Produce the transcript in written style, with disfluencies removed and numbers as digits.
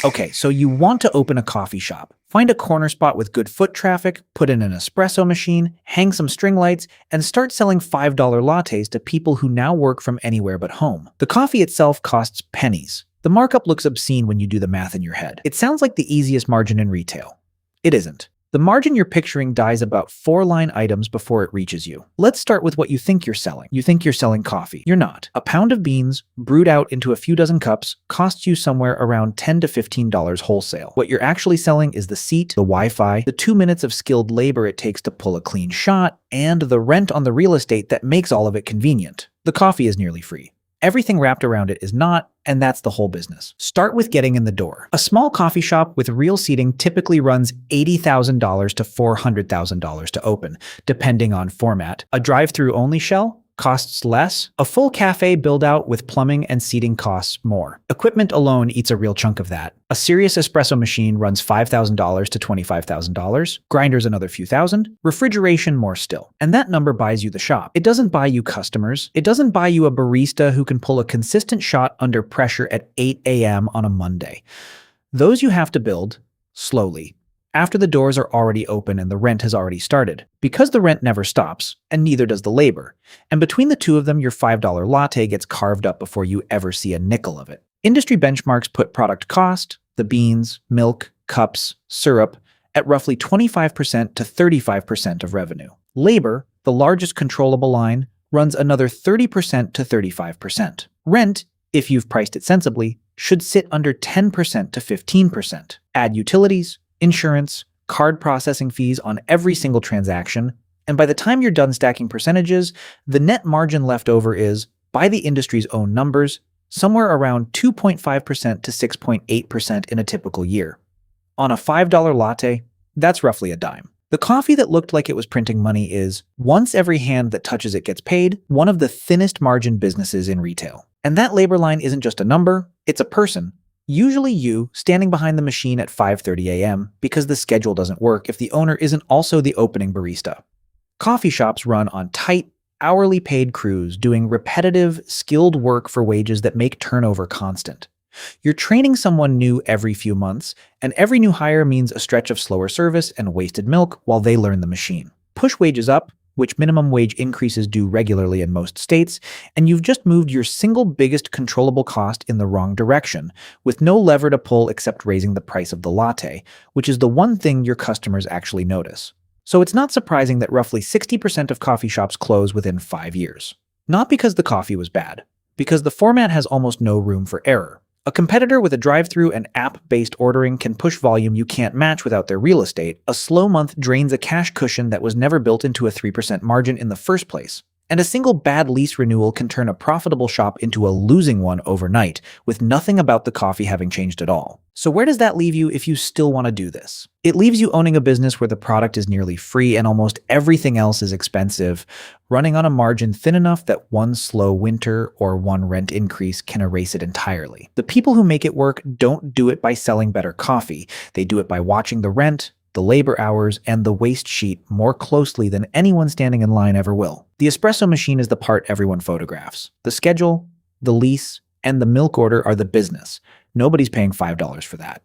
Okay, so you want to open a coffee shop. Find a corner spot with good foot traffic, put in an espresso machine, hang some string lights, and start selling $5 lattes to people who now work from anywhere but home. The coffee itself costs pennies. The markup looks obscene when you do the math in your head. It sounds like the easiest margin in retail. It isn't. The margin you're picturing dies about 4 line items before it reaches you. Let's start with what you think you're selling. You think you're selling coffee. You're not. A pound of beans, brewed out into a few dozen cups, costs you somewhere around $10 to $15 wholesale. What you're actually selling is the seat, the Wi-Fi, the 2 minutes of skilled labor it takes to pull a clean shot, and the rent on the real estate that makes all of it convenient. The coffee is nearly free. Everything wrapped around it is not, and that's the whole business. Start with getting in the door. A small coffee shop with real seating typically runs $80,000 to $400,000 to open, depending on format. A drive-through only shell costs less. A full cafe build-out with plumbing and seating costs more. Equipment alone eats a real chunk of that. A serious espresso machine runs $5,000 to $25,000. Grinders another few thousand. Refrigeration more still. And that number buys you the shop. It doesn't buy you customers. It doesn't buy you a barista who can pull a consistent shot under pressure at 8 a.m. on a Monday. Those you have to build slowly, after the doors are already open and the rent has already started, because the rent never stops, and neither does the labor. And between the two of them, your $5 latte gets carved up before you ever see a nickel of it. Industry benchmarks put product cost, the beans, milk, cups, syrup, at roughly 25% to 35% of revenue. Labor, the largest controllable line, runs another 30% to 35%. Rent, if you've priced it sensibly, should sit under 10% to 15%. Add utilities, insurance, card processing fees on every single transaction, and by the time you're done stacking percentages, the net margin left over is, by the industry's own numbers, somewhere around 2.5% to 6.8% in a typical year. On a $5 latte, that's roughly a dime. The coffee that looked like it was printing money is, once every hand that touches it gets paid, one of the thinnest margin businesses in retail. And that labor line isn't just a number, it's a person. Usually you, standing behind the machine at 5:30 a.m. because the schedule doesn't work if the owner isn't also the opening barista. Coffee shops run on tight, hourly paid crews doing repetitive, skilled work for wages that make turnover constant. You're training someone new every few months, and every new hire means a stretch of slower service and wasted milk while they learn the machine. Push wages up, which minimum wage increases do regularly in most states, and you've just moved your single biggest controllable cost in the wrong direction, with no lever to pull except raising the price of the latte, which is the one thing your customers actually notice. So it's not surprising that roughly 60% of coffee shops close within 5 years. Not because the coffee was bad, because the format has almost no room for error. A competitor with a drive-through and app-based ordering can push volume you can't match without their real estate. A slow month drains a cash cushion that was never built into a 3% margin in the first place. And a single bad lease renewal can turn a profitable shop into a losing one overnight, with nothing about the coffee having changed at all. So where does that leave you if you still want to do this? It leaves you owning a business where the product is nearly free and almost everything else is expensive, running on a margin thin enough that one slow winter or one rent increase can erase it entirely. The people who make it work don't do it by selling better coffee. They do it by watching the rent, the labor hours, and the waste sheet more closely than anyone standing in line ever will. The espresso machine is the part everyone photographs. The schedule, the lease, and the milk order are the business. Nobody's paying $5 for that.